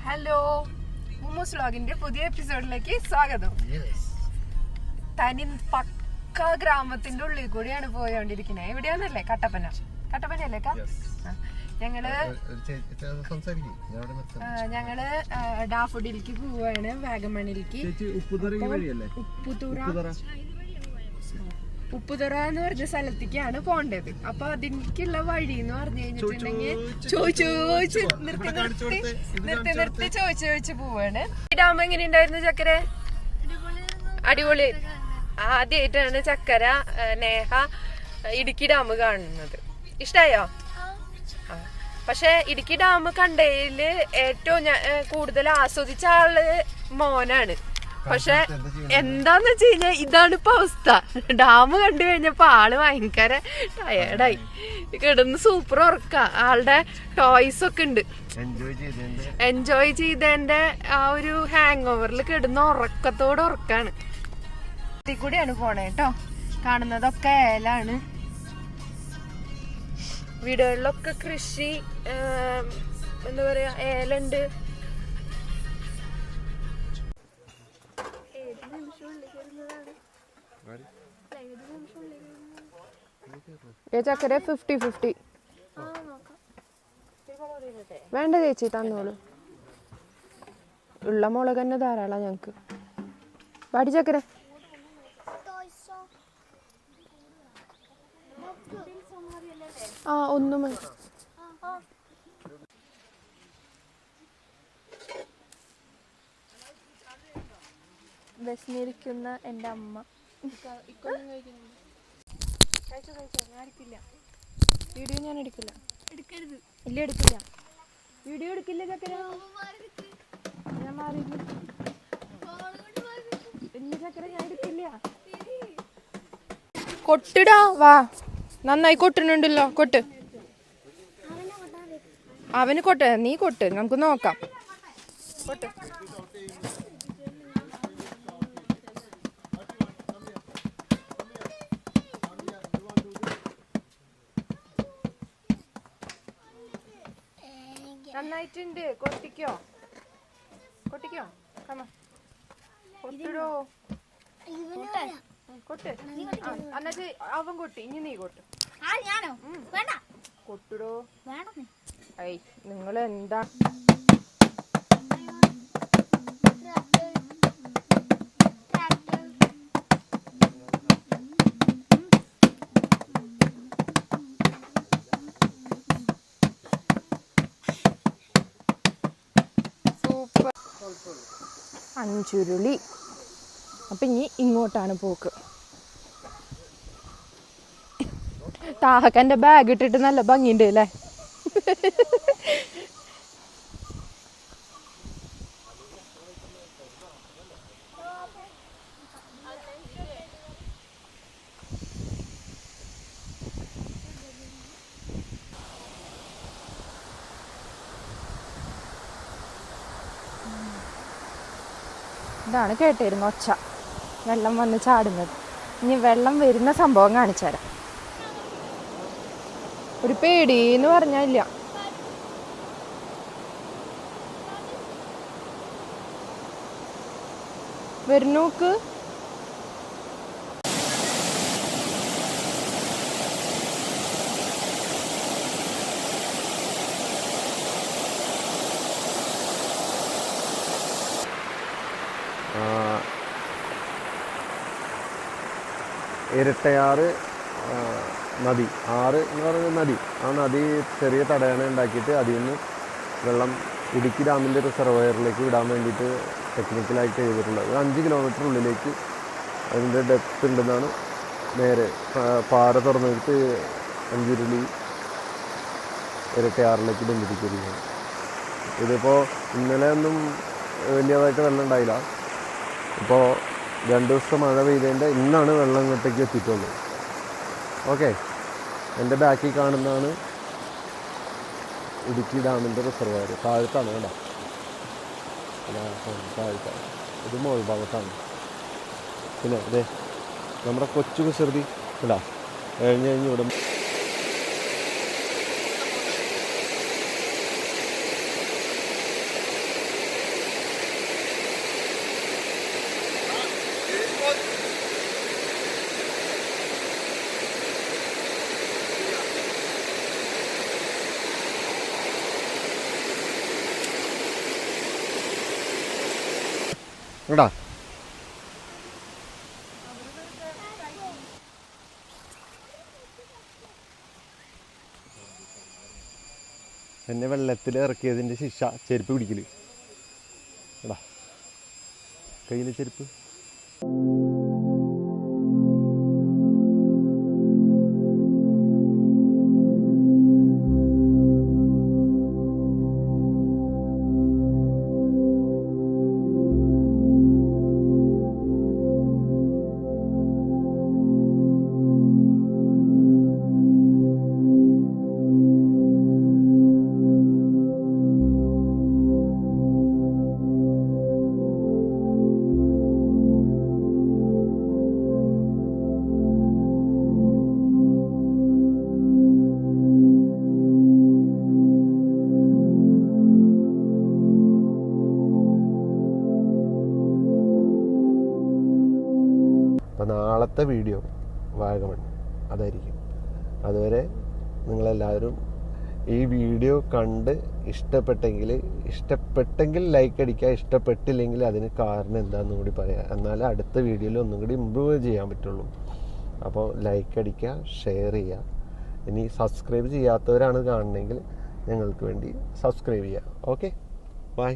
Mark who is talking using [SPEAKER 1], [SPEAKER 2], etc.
[SPEAKER 1] Hello, മുമ്മൂസ് വ്ലോഗിന്റെ പുതിയ എപ്പിസോഡിലേക്ക് സ്വാഗതം. തനി പക്ക ഗ്രാമത്തിന്റെ ഉള്ളിൽ കൂടിയാണ് പോയോണ്ടിരിക്കുന്നത്. എവിടെയാന്നല്ലേ? കട്ടപ്പനയല്ലേ? ഞങ്ങള് ഡാഫോഡിലേക്ക് പോവാണ്, വാഗമണിലേക്ക്. ഉപ്പുതുറ എന്ന് പറഞ്ഞ സ്ഥലത്തേക്കാണ് പോണ്ടത്. അപ്പൊ അതിലേക്കുള്ള വഴി എന്ന് പറഞ്ഞു കഴിഞ്ഞിട്ടുണ്ടെങ്കിൽ നിർത്തി ചോദിച്ചു പോവാണ്. ഡാം എങ്ങനെയുണ്ടായിരുന്നു ചക്കര? അടിപൊളി. ആദ്യമായിട്ടാണ് ചക്കര നേഹ ഇടുക്കി ഡാം കാണുന്നത്. ഇഷ്ടായോ? പക്ഷെ ഇടുക്കി ഡാം കണ്ടതില് ഏറ്റവും കൂടുതൽ ആസ്വദിച്ച ആള് മോനാണ്. പക്ഷെ എന്താന്ന് വെച്ച് കഴിഞ്ഞാൽ ഇതാണ് ഇപ്പൊ അവസ്ഥ. ഡാം കണ്ടു കഴിഞ്ഞപ്പോ ആള് ഭയങ്കര ടയേർഡായി, കിടന്ന് സൂപ്പർ ഉറക്ക. ആളുടെ ടോയ്സ് ഒക്കെ ഉണ്ട്, എൻജോയ് ചെയ്തതിന്റെ ആ ഒരു ഹാങ് ഓവറിൽ കിടന്ന് ഉറക്കത്തോടെ ഉറക്കാണ്. ഇതിൽ കൂടെയാണ് പോണേ കേട്ടോ. കാണുന്നതൊക്കെ ഏലാണ്. വീടുകളിലൊക്കെ കൃഷി, എന്താ പറയാ, ഏലുണ്ട്. ചക്കര 50-50 വേണ്ട ചേച്ചി, തന്നോളൂ. ഉള്ള മുളക് തന്നെ ധാരാളം ഞങ്ങക്ക്. വാടി ചക്കര. ഒന്നും വിശന്നിരിക്കുന്ന എൻ്റെ അമ്മ. വീഡിയോ ഞാൻ എടുക്കില്ല. ഇല്ല, എടുക്കില്ല. വീഡിയോ എടുക്കില്ല ചക്കര. ഞാൻ മാറിയില്ല. ഇല്ല ചക്കര, ഞാൻ എടുക്കില്ല. കൊട്ടിടാ, വാ. നന്നായി കൊട്ടുന്നുണ്ടല്ലോ. കൊട്ട്. അവന് കൊട്ട്, നീ കൊട്ട്, നമുക്ക് നോക്കാം. കൊട്ട്. നന്നായിട്ടുണ്ട്. കൊട്ടിക്കോ. കമ കൊട്ടിടോ. കൊട്ട്. എന്നിട്ട് അവൻ കൊട്ടി, ഇനി നീ കൊട്ട്. കൊട്ടിടോ. ഐ, നിങ്ങൾ എന്താ? സൂപ്പർ. അഞ്ചുരുളി. അപ്പൊ ഇനി ഇങ്ങോട്ടാണ് പോക്ക്. താഹക്കന്റെ ബാഗ് ഇട്ടിട്ട് നല്ല ഭംഗിയുണ്ട് അല്ലേ? ഇതാണ് കേട്ടിരുന്നു ഒച്ച, വെള്ളം വന്ന് ചാടുന്നത്. ഇനി വെള്ളം വരുന്ന സംഭവം കാണിച്ചു തരാം. ഒരു പേടിന്ന് പറഞ്ഞില്ല. വരുന്നോക്ക്.
[SPEAKER 2] ഇരട്ടയാറ് നദി, ആറ് എന്ന് പറയുന്ന നദി. ആ നദി ചെറിയ തടയണ ഉണ്ടാക്കിയിട്ട് അതിൽ നിന്ന് വെള്ളം ഇടുക്കി ഡാമിൻ്റെ റിസർവയറിലേക്ക് വിടാൻ വേണ്ടിയിട്ട് ടെക്നിക്കലായിട്ട് ചെയ്തിട്ടുള്ളത്. 5 കിലോമീറ്റർ ഉള്ളിലേക്ക് അതിൻ്റെ ഡെപ്ത് ഉണ്ടെന്നാണ്. നേരെ പാറ തുറന്നെടുത്ത് അഞ്ചുരുളി ഇരട്ടയാറിലേക്ക് ബന്ധിപ്പിച്ചിരിക്കുന്നത്. ഇതിപ്പോൾ ഇന്നലെ ഒന്നും വലിയതായിട്ട് വെള്ളം ഉണ്ടായില്ല. ഇപ്പോൾ 2 ദിവസത്തെ മഴ പെയ്തതിൻ്റെ ഇന്നാണ് വെള്ളം ഇങ്ങോട്ടേക്ക് എത്തിയിട്ടുള്ളത്. ഓക്കെ, എൻ്റെ ബാക്കിൽ കാണുന്നതാണ് ഇടുക്കി ഡാമിൻ്റെ റിസർവയർ. താഴത്താണ് കേട്ടോ, താഴത്താണ്. ഇത് മുകൾ ഭാഗത്താണ്. പിന്നെ അതെ നമ്മുടെ കൊച്ചു കുസൃതി കേട്ടോ, കഴിഞ്ഞ് ഇവിടെ എടാ എന്നെ വെള്ളത്തിൽ ഇറക്കിയതിൻ്റെ ശിക്ഷ ചെരുപ്പ് പിടിക്കല്. എടാ കയ്യിൽ ചെരുപ്പ്. അപ്പോൾ നാളത്തെ വീഡിയോ വാഗമൺ അതായിരിക്കും. അതുവരെ നിങ്ങളെല്ലാവരും ഈ വീഡിയോ കണ്ട് ഇഷ്ടപ്പെട്ടെങ്കിൽ ലൈക്ക് അടിക്കുക, ഇഷ്ടപ്പെട്ടില്ലെങ്കിൽ അതിന് കാരണം എന്താണെന്നും കൂടി പറയാം. എന്നാലേ അടുത്ത വീഡിയോയിൽ ഒന്നും കൂടി ഇമ്പ്രൂവ് ചെയ്യാൻ പറ്റുള്ളൂ. അപ്പോൾ ലൈക്ക് അടിക്കുക, ഷെയർ ചെയ്യുക. ഇനി സബ്സ്ക്രൈബ് ചെയ്യാത്തവരാണ് കാണണമെങ്കിൽ ഞങ്ങൾക്ക് വേണ്ടി സബ്സ്ക്രൈബ് ചെയ്യുക. Okay, by.